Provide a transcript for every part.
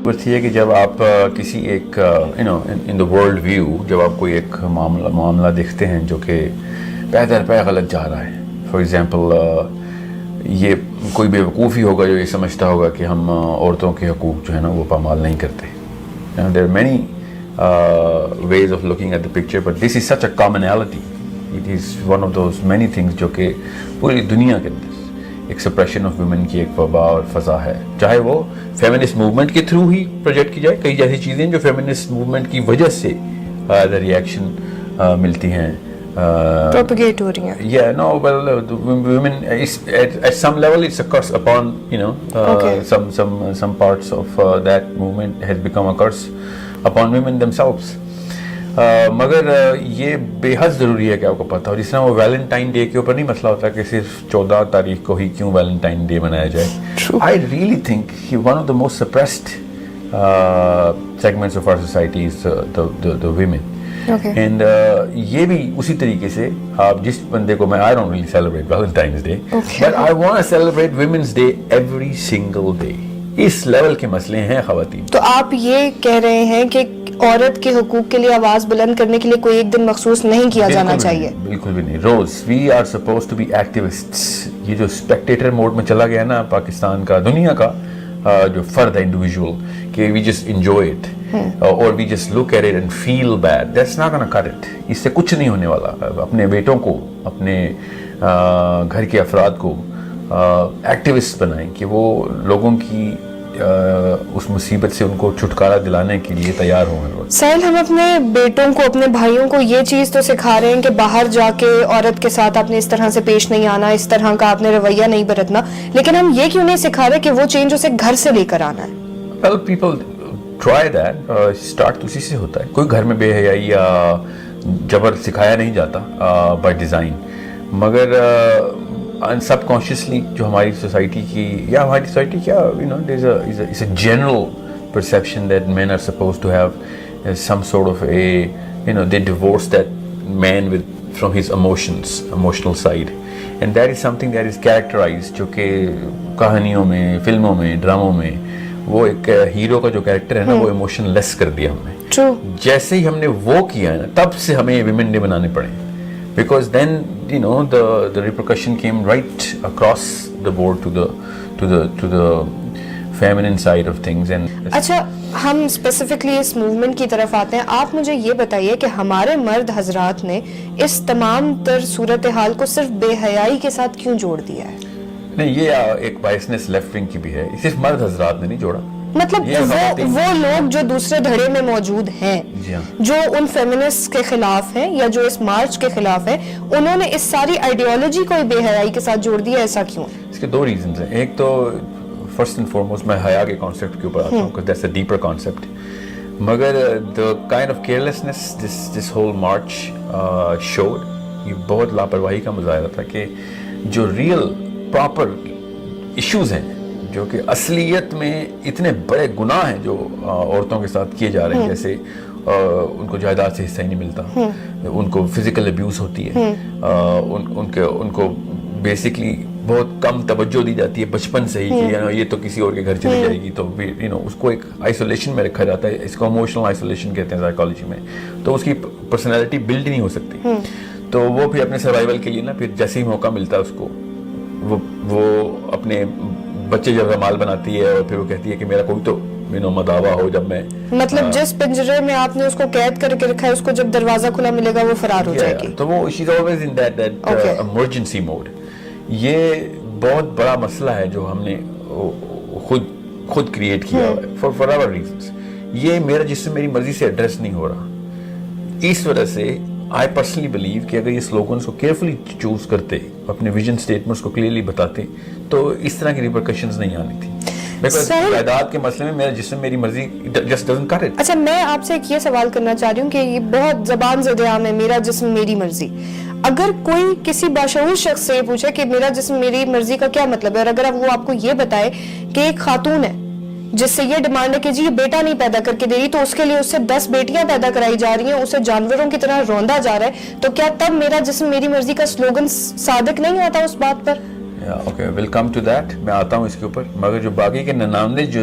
بات یہ ہے کہ جب آپ کسی ایک ان دا ورلڈ ویو جب آپ کوئی ایک معاملہ دیکھتے ہیں جو کہ پے در پے غلط جا رہا ہے، فار ایگزامپل یہ کوئی بیوقوفی ہوگا جو یہ سمجھتا ہوگا کہ ہم عورتوں کے حقوق جو ہے نا وہ پامال نہیں کرتے. There are many ways of looking at the picture, but this is such a commonality. It is one of those many things جو کہ پوری دنیا کے اندر ایک سپریشن آف ویمن کی ایک وبا اور فضا ہے، چاہے وہ فیمنسٹ موومنٹ کے تھرو ہی پروجیکٹ کی جائے. کئی جیسی چیزیں جو فیمنسٹ موومنٹ کی وجہ سے ریئیکشن ملتی ہیں، propagate ہو رہی ہیں. Yeah, no, well, the women is at some level it's a curse upon, Okay. some parts of that movement has become a curse upon women themselves. مگر یہ بے حد ضروری ہے کہ آپ کو پتہ ہو. جس طرح وہ ویلنٹائن ڈے کے اوپر نہیں مسئلہ ہوتا کہ صرف 14 تاریخ کو ہی کیوں ویلنٹائن ڈے منایا جائے. I really think one of the most suppressed segments of our society is the women. Okay. And یہ بھی اسی طریقے سے آپ جس بندے کو I don't really celebrate Valentine's Day, Okay. but I want to celebrate Women's Day every single day. Us level کے مسئلے ہیں خواتین. تو آپ یہ کہہ رہے ہیں کہ عورت کے حقوق کے لیے آواز بلند کرنے کے لیے کوئی ایک دن مخصوص نہیں کیا جانا چاہیے؟ بالکل بھی نہیں. روز we are supposed to be activists. یہ جو اسپیکٹیٹر موڈ میں چلا گیا نا پاکستان کا، دنیا کا جو فرد ہے انڈیویژول، کہ وی جسٹ انجوائے اٹ اور we just look at it and feel bad, that's not gonna cut it. اس سے کچھ نہیں ہونے والا. اپنے بیٹوں کو، اپنے گھر کے افراد کو ایکٹیوسٹ بنائیں کہ وہ لوگوں کی اس مصیبت سے ان کو چھٹکارا دلانے کے لیے تیار ہوں. سہیل، ہم اپنے بیٹوں کو، اپنے بھائیوں کو یہ چیز تو سکھا رہے ہیں کہ باہر جا کے عورت کے ساتھ آپ نے اس طرح سے پیش نہیں آنا، اس طرح کا آپ نے رویہ نہیں برتنا، لیکن ہم یہ کیوں نہیں سکھا رہے کہ وہ چینج اسے گھر سے لے کر آنا ہے؟ Well, people try that. Start تو اسی سے ہوتا ہے. کوئی گھر میں بے حیائی یا جبر سکھایا نہیں جاتا بائی ڈیزائن، مگر سب کانشیسلی جو ہماری سوسائٹی کی یا ہماری سوسائٹی کیا it's a general perception that men are supposed to have some sort of they divorce that man from his emotional side, and that is something that is characterized جو کہ کہانیوں میں، فلموں میں، ڈراموں میں وہ ایک ہیرو کا جو کیریکٹر ہے نا وہ ایموشن لیس کر دیا ہم نے. True. جیسے ہی ہم نے وہ کیا ہے نا تب سے ہمیں ویمن ڈے بنانے پڑے، because then the repercussion came right across the board to the feminine side of things. And اچھا، ہم اسپیسیفکلی اس موومنٹ کی طرف آتے ہیں. آپ مجھے یہ بتائیے کہ ہمارے مرد حضرات نے اس تمام تر صورتحال کو صرف بے حیائی کے ساتھ کیوں جوڑ دیا ہے؟ نہیں، یہ ایک بائسنس لیفٹ ونگ کی بھی ہے. صرف مرد حضرات نے نہیں جوڑا، مطلب وہ لوگ جو دوسرے دھڑے میں موجود ہیں، جو ان فیمنسٹ کے خلاف ہیں یا جو اس مارچ کے خلاف ہیں، انہوں نے اس ساری آئیڈیالوجی کو بے حیائی کے ساتھ جوڑ دیا. ایسا کیوں؟ اس کے دو ریزنز ہیں. ایک تو فرسٹ اینڈ فارموسٹ میں حیا کے کانسیپٹ کے اوپر آتا ہوں because that's a deeper concept. مگر the kind of carelessness this whole march showed، یہ بہت لاپرواہی کا مظاہرہ تھا کہ جو ریئل پراپر ایشوز ہیں، جو کہ اصلیت میں اتنے بڑے گناہ ہیں جو عورتوں کے ساتھ کیے جا رہے ہیں، جیسے ان کو جائیداد سے حصہ ہی نہیں ملتا، ان کو فزیکل ابیوز ہوتی ہے، ان کو بیسکلی بہت کم توجہ دی جاتی ہے بچپن سے ہی کہ یہ تو کسی اور کے گھر چلی جائے گی، تو اس کو ایک آئسولیشن میں رکھا جاتا ہے. اس کو ایموشنل آئسولیشن کہتے ہیں سائیکالوجی میں. تو اس کی پرسنالٹی بلڈ نہیں ہو سکتی. تو وہ پھر اپنے سروائیول کے لیے نا پھر جیسے ہی موقع ملتا ہے اس کو وہ اپنے بچے جب رمال بناتی ہے اور پھر وہ کہتی ہے کہ میرا کوئی تو مداوا ہو. جب میں مطلب جس پنجرے میں آپ نے اس کو قید کر کے رکھا ہے، اس کو جب دروازہ کھلا ملے گا وہ فرار ہو جائے گی. تو وہ she's always in that emergency mode. یہ بہت بڑا مسئلہ ہے جو ہم نے خود کریٹ کیا ہے for whatever reasons. یہ میرا جسم میری مرضی سے ایڈریس نہیں ہو رہا. اس وجہ سے I personally believe کہ اگر یہ سلوگنس کو کیئرفلی چوز کرتے، اپنے ویژن سٹیٹمنٹس کو کلیئرلی بتاتے، تو اس طرح کی ریپرکشنز نہیں آنی تھی. جائیداد کے مسئلے میں میرا جسم میری مرضی just doesn't cut it. اچھا، میں آپ سے ایک یہ سوال کرنا چاہ رہی ہوں کہ یہ بہت زبان زد عام ہے، میرا جسم میری مرضی. اگر کوئی کسی باشعور شخص سے یہ پوچھے کہ میرا جسم میری مرضی کا کیا مطلب ہے، اور اگر وہ آپ کو یہ بتائے کہ ایک خاتون ہے جس سے یہ ڈیمانڈ ہے کہ جی یہ بیٹا نہیں پیدا کر کے دے رہی، تو اس کے لیے اس سے 10 بیٹیاں پیدا کرائی جا رہی ہیں، اسے جانوروں کی طرح روندا جا رہا ہے، تو کیا تب میرا جسم میری مرضی کا سلوگن صادق نہیں آتا اس بات پر؟ Okay, well come to that. میں آتا ہوں اس کے اوپر. مگر جو باقی کے 99 جو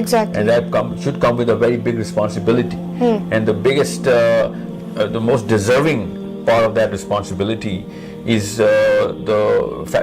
Exactly. And that should come with a very big responsibility. And the biggest, the most deserving part of that responsibility is the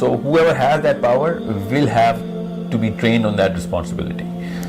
So whoever has that power will have to be trained on that responsibility.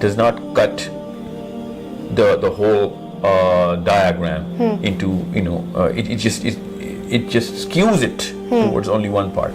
does not cut the whole diagram into it just skews it towards only one part.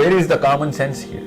Where is the common sense here?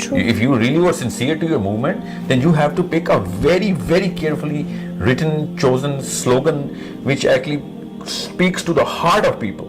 If you really were sincere to your movement, then you have to pick a very, very carefully written, chosen slogan which actually speaks to the heart of people.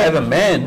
as a man,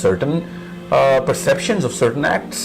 certain perceptions of certain acts.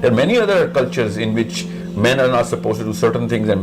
There are many other cultures in which men are not supposed to do certain things and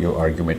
your argument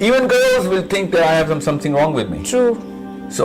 even girls will think that I have something wrong with me. True. So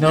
No,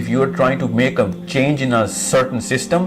if you are trying to make a change in a certain system,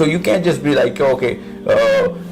So you can't just be like okay,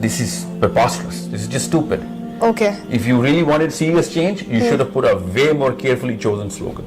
This is preposterous. This is just stupid. Okay. If you really wanted serious change, you should have put a way more carefully chosen slogan.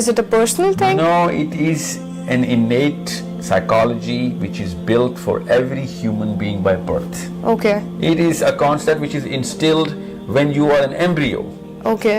Is it a personal thing? No, it is an innate psychology which is built for every human being by birth. Okay. It is a concept which is instilled when you are an embryo. Okay.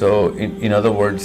So in other words,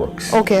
works. Okay.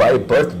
by birth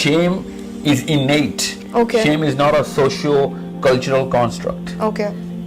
Shame is innate. Okay. Shame is not a socio-cultural construct. Okay.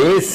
base,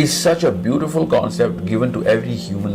is such a beautiful concept given to every human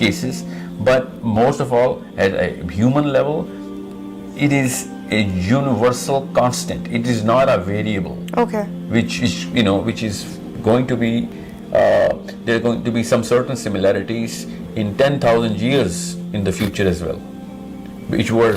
cases, but most of all at a human level it is a universal constant. It is not a variable. Okay. Which is going to be there are going to be some certain similarities in 10,000 years in the future as well, which were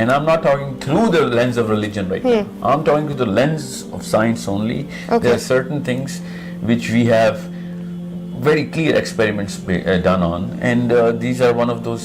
And I'm not talking through the lens of religion right now. I'm talking through the lens of science only. Okay. There are certain things which we have very clear experiments done on, and these are one of those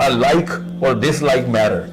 a like or dislike matter.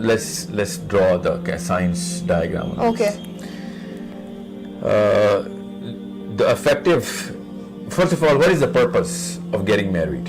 let's draw the science diagram. Okay. The effective, first of all, what is the purpose of getting married?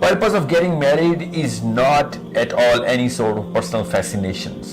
Purpose of getting married is not at all any sort of personal fascinations.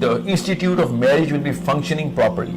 the institute of marriage will be functioning properly.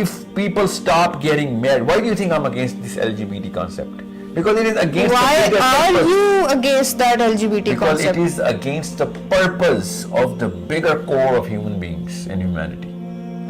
if people stop getting married, why do you think I'm against this LGBT concept? Because it is against why the are you against that LGBT because concept? It is against the purpose of the bigger core of human beings and humanity.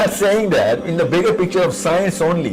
are saying that in the bigger picture of science only,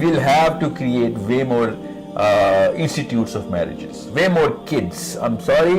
we'll have to create way more institutes of marriages, way more kids. I'm sorry,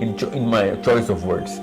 in my choice of words.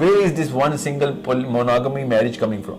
where is this one single monogamy marriage coming from?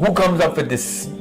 Who comes up with this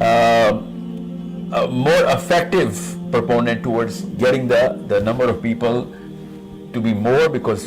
a more effective proponent towards getting the number of people to be more, because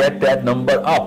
get that number up.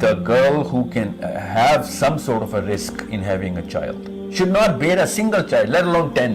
The girl who can have some sort of a risk in having a child should not bear a single child, let alone 10.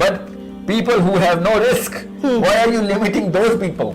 But people who have no risk, why are you limiting those people?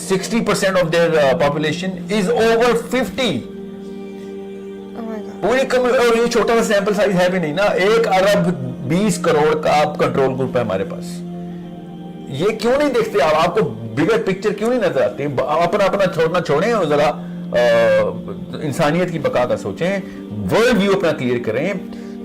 60% of their population is over 50. پوری اور یہ چھوٹا سا sample size ہے بھی نہیں نا. 1 ارب 20 کروڑ کا کنٹرول گروپ ہے ہمارے پاس. یہ کیوں نہیں دیکھتے آپ کو بگر پکچر کیوں نہیں نظر آتی؟ اپنا چھوڑنا چھوڑیں اور ذرا انسانیت کی بقا کا سوچیں. ورلڈ ویو اپنا کلیئر کریں,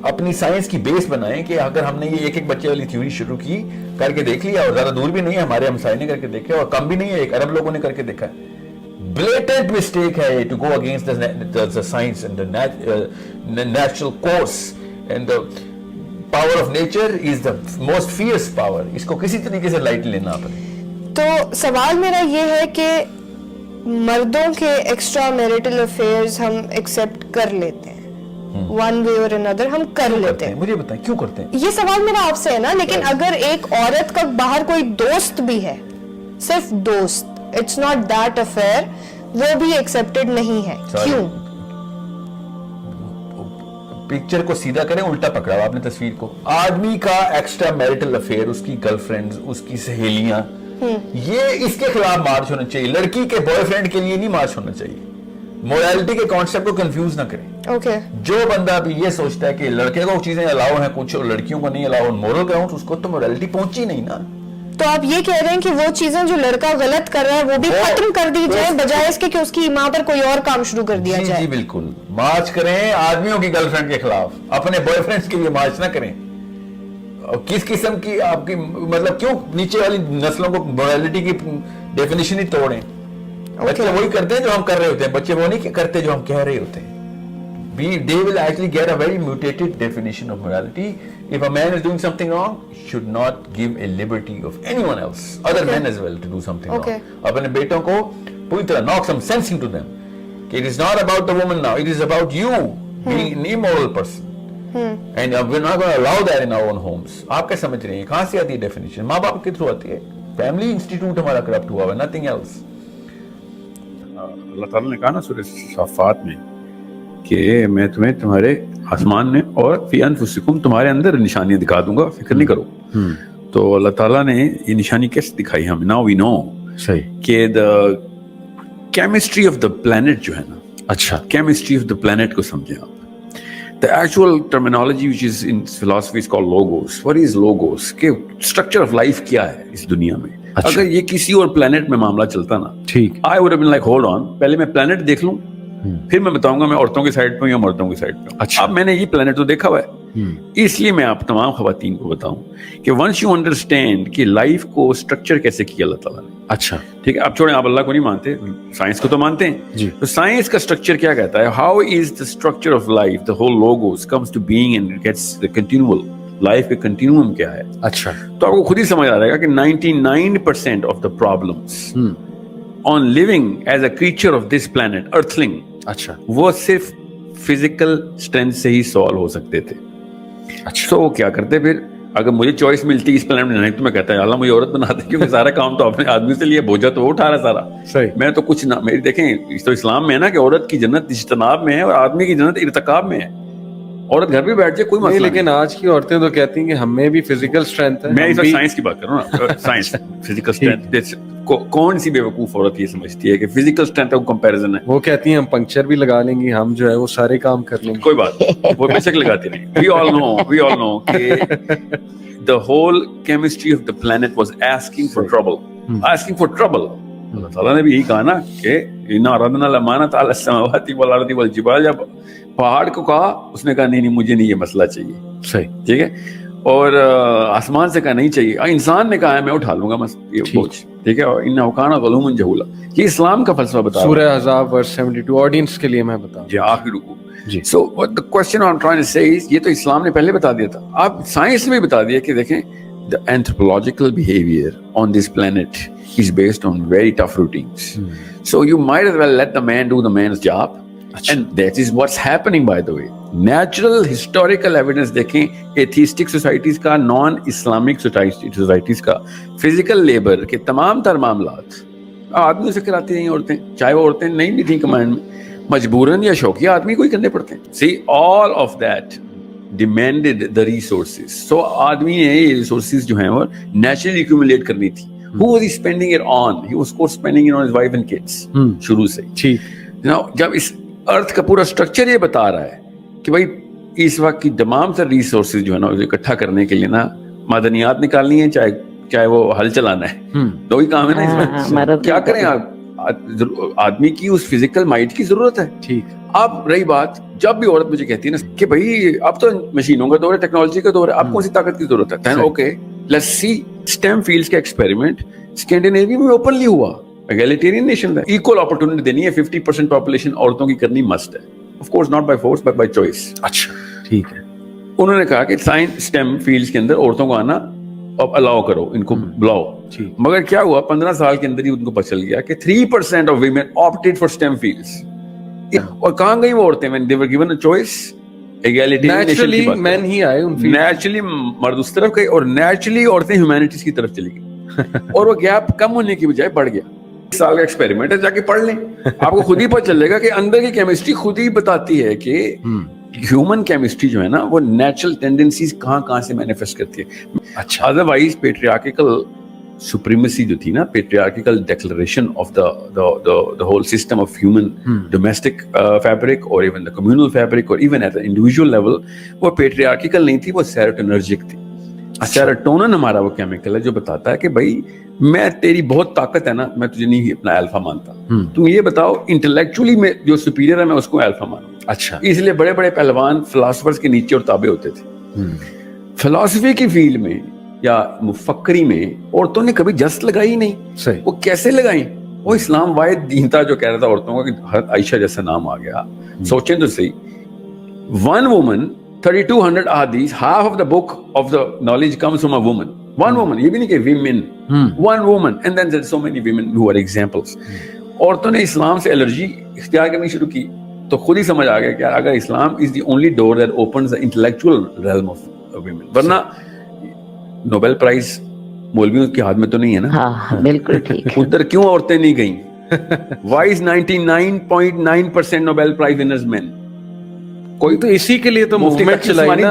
اپنی سائنس کی بیس بنائیں کہ اگر ہم نے یہ ایک بچے والی تھیوری شروع کی, کر کے دیکھ لیا, اور زیادہ دور بھی نہیں ہے, ہمارے ہمسائے نے کر کے دیکھا, اور کم بھی نہیں ہے, 1 ارب لوگوں نے کر کے دیکھا ہے. blatant mistake ہے to go against the science and the natural course, and the power of nature is the most fierce power. اس کو کسی طریقے سے لائٹ لینا پڑے. تو سوال میرا یہ ہے کہ مردوں کے ایکسٹرا میریٹل افیئرز ہم ایکسیپٹ کر لیتے ہیں, ون وے اور another ہم کر لیتے ہیں. مجھے بتائیں کیوں کرتے ہیں؟ یہ سوال میرا آپ سے ہے نا, لیکن اگر ایک عورت کا باہر کوئی دوست بھی ہے, صرف دوست, اٹس ناٹ دیٹ افیئر, وہ بھی ایکسیپٹڈ نہیں ہے, کیوں؟ پکچر کو سیدھا کریں, الٹا پکڑا آپ نے تصویر کو. آدمی کا ایکسٹرا میریٹل افیئر, اس کی گرل فرینڈز, اس کی سہیلیاں, یہ اس کے خلاف مارچ ہونا چاہیے. لڑکی کے بوائے فرینڈ کے لیے نہیں مارچ ہونا چاہیے. مورالٹی کے کانسیپٹ کو کنفیوز نہ کریں. اوکے, جو بندہ بھی یہ سوچتا ہے کہ لڑکے کو چیزیں الاؤ ہیں کچھ اور لڑکیوں کو نہیں الاؤ, مورل گراؤنڈ, اس کو تو مورالٹی پہنچی نہیں نا. تو آپ یہ کہہ رہے ہیں کہ وہ چیزیں جو لڑکا غلط کر رہا ہے وہ بھی ختم کر دی جائے, بجائے اس کے کہ اس کی ماں پر کوئی اور کام شروع کر دیا جائے. جی بالکل, مارچ کریں آدمیوں کی گرل فرینڈ کے خلاف, اپنے بوائے فرینڈز کے لیے مارچ نہ کریں. اور کس قسم کی آپ کی مطلب کیوں نیچے والی نسلوں کو مورالٹی کی ڈیفینیشن ہی توڑیں؟ بچے وہی کرتے ہیں جو ہم کر رہے ہوتے ہیں, بچے وہ نہیں کرتے جو ہم کہہ رہے ہوتے ہیں. They will actually get a very mutated definition of morality. If a man is doing something wrong, should not give a liberty of anyone else, other men as well, to do something wrong. اپنے بیٹوں کو پوری طرح knock some sense into them. It is not about the woman now, it is about you being an immoral person. And we're not going to allow that in our own homes. آپ کیا سمجھ رہے ہیں کہاں سے آتی ہے definition? ماں باپ کے تھرو آتی ہے. فیملی انسٹیٹیوٹ ہمارا کرپٹ ہوا ہے, nothing else. اللہ تعالیٰ نے کہا نا سورہ صافات میں کہ میں تمہیں تمہارے آسمان میں اور فی انفسکم تمہارے اندر نشانیاں دکھا دوں گا, فکر نہیں کرو. تو اللہ تعالیٰ نے یہ نشانی کیسے دکھائی ہمیں؟ ناؤ وی نو کہ دا کیمسٹری آف دا پلانٹ جو ہے نا, اچھا کیمسٹری آف دا پلانٹ کو سمجھیں آپ. The actual terminology which is in philosophy is called logos. What is logos? کہ structure of life کیا ہے اس دنیا میں؟ اگر یہ کسی اور پلانٹ میں معاملہ چلتا نا, ٹھیک, I would have been like hold on, پہلے میں پلانٹ دیکھ لوں, پھر میں بتاؤں گا میں عورتوں کی سائڈ پہ ہوں یا مردوں کی سائڈ پہ. اب میں نے یہ پلانٹ تو دیکھا ہوا ہے, اس لیے میں آپ تمام خواتین کو بتاؤں کہ ونس یو انڈرسٹینڈ کہ لائف کو اسٹرکچر کیسے کیا اللہ تعالیٰ نے. اچھا ٹھیک ہے, اب چھوڑیں, آپ اللہ کو نہیں مانتے, سائنس کو تو مانتے ہیں. تو سائنس کا اسٹرکچر کیا کہتا ہے؟ How is the structure of life, the whole logos comes to being and gets the continual life کے کنٹینیوم کیا ہے. اچھا, تو آپ کو خود ہی سمجھ آ رہے گا کہ 99% of the problems on living as a creature of this planet earthling, اچھا, وہ صرف فزیکل اسٹرینتھ سے ہی سالو ہو سکتے تھے. اچھا, تو وہ کیا کرتے پھر؟ اگر مجھے چوائس ملتی اس پلانٹ میں نہیں تو میں کہتا ہے اللہ مجھے عورت بنا دے, کیونکہ سارا کام تو اپنے آدمی سے لیے, بوجھا تو وہ اٹھا رہا سارا. صحیح, میں تو کچھ نہ, میری دیکھیں تو اسلام میں ہے نا کہ عورت کی جنت اجتناب میں ہے اور آدمی کی جنت ارتکاب میں ہے. عورت گھر پہ بیٹھ جائے کوئی مسئلہ نہیں, لیکن آج کی عورتیں تو کہتی ہیں کہ ہم میں بھی فزیکل اسٹرینتھ ہے. میں اس وقت سائنس کی بات کر رہا ہوں نا, سائنس فزیکل اسٹرینتھ. کون سی بیوقوف عورت یہ سمجھتی ہے کہ فزیکل اسٹرینتھ کا کمپیریزن ہے؟ وہ کہتی ہیں ہم پنکچر بھی لگا لیں گی, ہم جو ہے وہ سارے کام کر لیں گے. کوئی بات, وہ بے شک لگاتی نہیں. وی آل نو کہ the whole chemistry of the planet was asking for trouble. اللہ تعالیٰ نے بھی یہی کہا نا کہ اِنَّا عَرَضْنَا الْأَمَانَةَ عَلَى السَّمَاوَاتِ وَالْأَرْضِ وَالْجِبَالِ. جب پہاڑ کو کہا, اس نے کہا نہیں مجھے نہیں یہ مسئلہ چاہیے. صحیح, ٹھیک ہے. اور آسمان سے کہا نہیں چاہیے. انسان نے کہا ہے میں اٹھا لوں گا یہ بوجھ, ٹھیک ہے. اور اِنَّهُ كَانَ ظَلُومًا جَهُولًا. یہ اسلام کا فلسفہ بتا رہا ہے. سورہ احزاب ورس 72 آڈینس کے لیے میں بتاؤں. جی, آخری رکوع. So what the question I'm trying to say is, یہ تو اسلام نے پہلے بتا دیا تھا, اب سائنس نے بھی بتا دیا کہ دیکھیں the anthropological behavior on this planet is based on very tough routines. So you might as well let the man do the man's job. And that is what's happening, by the way. Natural historical evidence دیکھیں atheistic societies کا, non Islamic societies کا, physical labor کے تمام تر معاملات آدمیوں سے کراتی رہی عورتیں, چاہے وہ عورتیں نہیں بھی تھیں کمانڈ میں, مجبوراً یا شوقیہ آدمی کو ہی کرنے پڑتے ہیں. See, all of that demanded the resources. So آدمی نے یہ resources جو ہیں وہ naturally accumulate کرنی تھی. Who was he spending it on? He was of course spending it on his wife and kids. شروع سے. ٹھیک. Now جب اس ارتھ کا پورا اسٹرکچر یہ بتا رہا ہے کہ بھائی اس وقت کی تمام تر ریسورسز جو ہے نا اکٹھا کرنے کے لیے نا معدنیات نکالنی ہے چاہے وہ ہل چلانا ہے, دو ہی کام ہے نا اس میں. کیا کریں آپ, آدمی کی اس فزیکل مائنڈ کی ضرورت ہے. ٹھیک. اب رہی بات, جب بھی عورت مجھے کہتی ہے نا کہ بھائی اب تو مشینوں کا دور ہے, ٹیکنالوجی کا دور ہے, آپ کون سی طاقت کی ضرورت ہے, okay let's see STEM fields کا ایکسپیریمنٹ اسکینڈینیویا میں اوپنلی ہوا. ایگالیٹیرین نیشن ہے, ایکول اپرچونٹی دینی ہے, 50% پاپولیشن عورتوں کی کرنی مسٹ ہے, of course not by force but by choice. اچھا ٹھیک ہے. انہوں نے کہا کہ سائنس اسٹیم فیلڈز کے اندر عورتوں کو آنا اب الاؤ کرو, ان کو بلاؤ. مگر کیا ہوا 15 سال کے اندر ہی ان کو پتہ چل گیا کہ 3% of women opted for STEM fields. اور کہاں گئی وہ عورتیں when they were given a choice, naturally men ہی آئے ان فیلڈ, نیچرلی مرد اس طرف گئے اور نیچرلی عورتیں ہیومینٹیز کی طرف چلی گئی اور وہ گیپ کم ہونے کی بجائے بڑھ گیا. 1 سال کا ایکسپیریمنٹ ہے, جا کے پڑھ لیں, آپ کو خود ہی پتہ چلے گا کہ اندر کی کیمسٹری خود ہی بتاتی ہے کہ ہیومن کیمسٹری جو ہے نا وہ نیچرل ٹینڈنسیز کہاں سے مینیفیسٹ کرتی ہے. اچھا, ادروائز پیٹریارکل supremacy جو تھی نا, patriarchal declaration of the whole system of human domestic fabric or even the communal fabric or even at the individual level, وہ patriarchal نہیں تھی, وہ serotonergic تھی. سیروٹونن ہمارا وہ کیمیکل ہے جو بتاتا ہے کہ بھائی میں تیری بہت طاقت ہے نا, میں تجھے نہیں اپنا الفا مانتا, تم یہ بتاؤ انٹلیکچولی میں جو سپیریئر ہے میں اس کو الفا مانوں. اچھا, اس لیے بڑے بڑے پہلوان فلاسفرز کے نیچے اور تابع ہوتے تھے. فلاسفی کی فیلڈ میں یا مفکری میں عورتوں نے کبھی جست لگائی نہیں. صحیح. وہ کیسے لگائیں؟ وہ اسلام واحد دین تھا جو کہہ رہا تھا عورتوں کا کہ حضرت عائشہ جیسا نام آ گیا. سوچیں تو صحیح, 1 woman 3200 ahadith, half of the book of the knowledge comes from a woman. 1 woman, یہ بھی نہیں کہ women, 1 woman, and then there's so many women who are examples. عورتوں نے اسلام سے الرجی اختیار کرنی شروع کی تو خود ہی سمجھ آ گیا کہ اگر اسلام is the only door that opens the intellectual realm of women. ورنہ نوبل پرائز مولویوں کے ہاتھ میں تو نہیں ہے نا. ہاں بالکل ٹھیک. ادھر کیوں عورتیں نہیں گئیں؟ Why is 99.9% Nobel prize winners men? کوئی تو اسی کے لیے تو موومنٹ چلائی نا,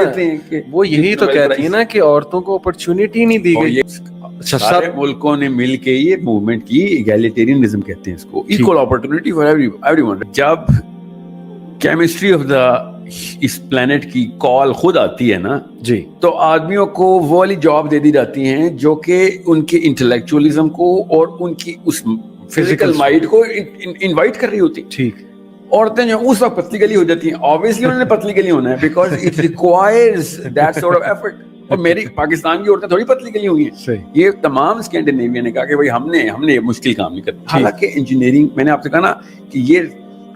وہ یہی تو کہتی ہے نا کہ عورتوں کو اپرچونٹی نہیں دی گئی. سارے ملکوں نے مل کے یہ موومنٹ کی, ایگالیٹیرینزم کہتے ہیں اس کو, equal opportunity for every one. جب کیمسٹری آف دا اس پلانٹ کی کال خود آتی ہے نا جی, تو آدمیوں کو وہ والی جاب دے دی جاتی ہیں جو کہ ان کے انٹلیکچولیزم کو اور ان کی اس فزیکل مائنڈ کو انوائٹ کر رہی ہوتی. ٹھیک. عورتیں جو اس وقت پتلی گلی ہو جاتی ہیں, obviously انہوں نے پتلی گلی ہونا ہے because it requires that sort of effort. اور میری پاکستان کی عورتیں تھوڑی پتلی گلی ہوئی ہیں, یہ تمام اسکینڈینیویا نے کہا کہ بھائی ہم نے یہ مشکل کام نہیں کرنا. حالانکہ انجینئرنگ, میں نے آپ سے کہا نا کہ یہ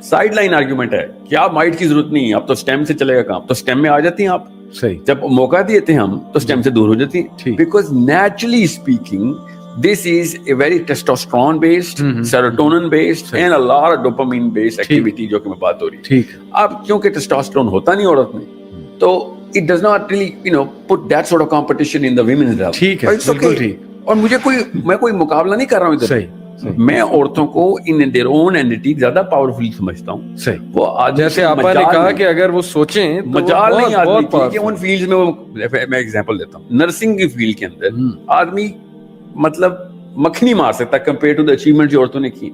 سائڈ لائن آرگیومنٹ ہے کہ آپ مائٹ کی ضرورت نہیں ہے, اب تو اسٹیم سے چلے گا کام, تو اسٹیم میں آ جاتی ہیں آپ. صحیح. جب موقع دیتے ہیں ہم تو اسٹیم سے دور ہو جاتی ہیں, because naturally speaking this is a very testosterone based, serotonin based and a lot of dopamine based activity جو کہ میں بات ہو رہی ہے. ٹھیک. اب کیونکہ testosterone ہوتا نہیں عورت میں تو it does not really put that sort of competition in the women's realm. ٹھیک ہے, بالکل ٹھیک. اور میں کوئی مقابلہ نہیں کر رہا ہوں ادھر. صحیح. میں عورتوں کو in their own entity زیادہ پاورفل سمجھتا ہوں. صحیح. وہ جیسے آپ نے کہا کہ اگر وہ سوچیں مجال نہیں آدمی کی کہ ان فیلڈز میں, میں ایگزامپل دیتا ہوں, نرسنگ کی فیلڈ کے اندر آدمی مطلب مکھنی مار سکتا ہے کمپیئر ٹو دی اچیومنٹ جو عورتوں نے کی.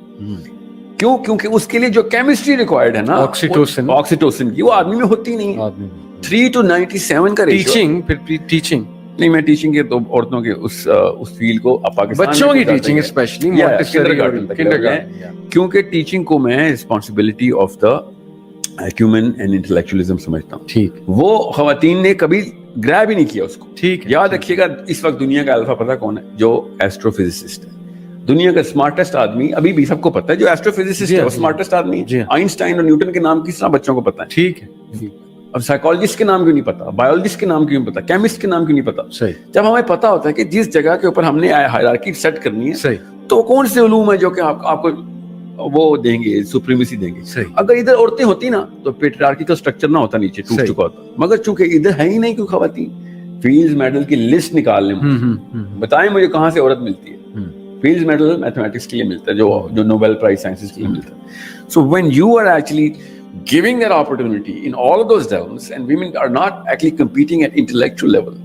کیوں؟ کیونکہ اس کے لیے جو کیمسٹری ریکوائرڈ ہے نا آکسیٹوسن کی, وہ آدمی میں ہوتی نہیں ہے. 3 to 97 کا ریشو. ٹیچنگ نہیں, میں ٹیچنگ کے تو عورتوں کے اس فیلڈ کو پاکستان بچوں کی ٹیچنگ اسپیشلی کیونکہ ٹیچنگ کو میں responsibility of the human and intellectualism سمجھتا ہوں. ٹھیک. وہ خواتین نے کبھی گریب ہی نہیں کیا اس کو. ٹھیک. یاد رکھیے گا اس وقت دنیا کا الفا پتہ کون ہے؟ جو ایسٹرو فزسسٹ ہے. دنیا کا اسمارٹسٹ آدمی ابھی بھی سب کو پتا ہے جو ایسٹرو فزسسٹ ہے وہ اسمارٹسٹ آدمی ہے. آئنسٹائن اور نیوٹن کے نام کس طرح بچوں کو پتا ہے. ٹھیک ہے. اب سائیکالوجسٹ کے نام کیوں نہیں پتا, بایولوجسٹ کے نام کیوں نہیں پتا, کیمسٹ کے نام کیوں نہیں پتا؟ صحیح. جب ہمیں پتا ہوتا ہے کہ جس جگہ کے اوپر ہم نے ہائرارکی سیٹ کرنی ہے, صحیح, تو کون سے علوم ہے جو کہ آپ کو وہ دیں گے, سپریمیسی دیں گے. صحیح. اگر ادھر عورتیں ہوتی نا تو پیٹریارکی اسٹرکچر نہ ہوتا, نیچے ٹوٹ چکا ہوتا. مگر چونکہ ادھر ہے ہی نہیں کوئی خواتین, فیلڈز میڈل کی لسٹ نکال لیں, بتائیں مجھے کہاں سے عورت ملتی ہے. فیلڈز میڈل میتھمیٹکس کے لیے ملتا ہے, جو نوبل پرائز سائنسز کے لیے ملتا ہے. So when you are actually giving that opportunity in all of those realms, and women are not actually competing at intellectual level.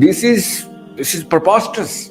this is preposterous.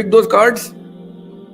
pick those cards,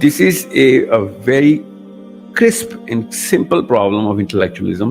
This is a very crisp and simple problem of intellectualism,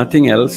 nothing else.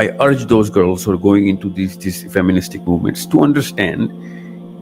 I urge those girls who are going into these feministic movements to understand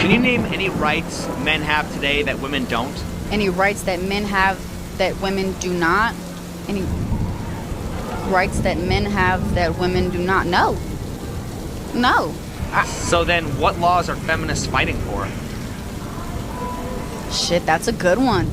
Can you name any rights men have today that women don't? Any rights that men have that women do not? Any rights that men have that women do not? No. So then what laws are feminists fighting for? Shit, that's a good one.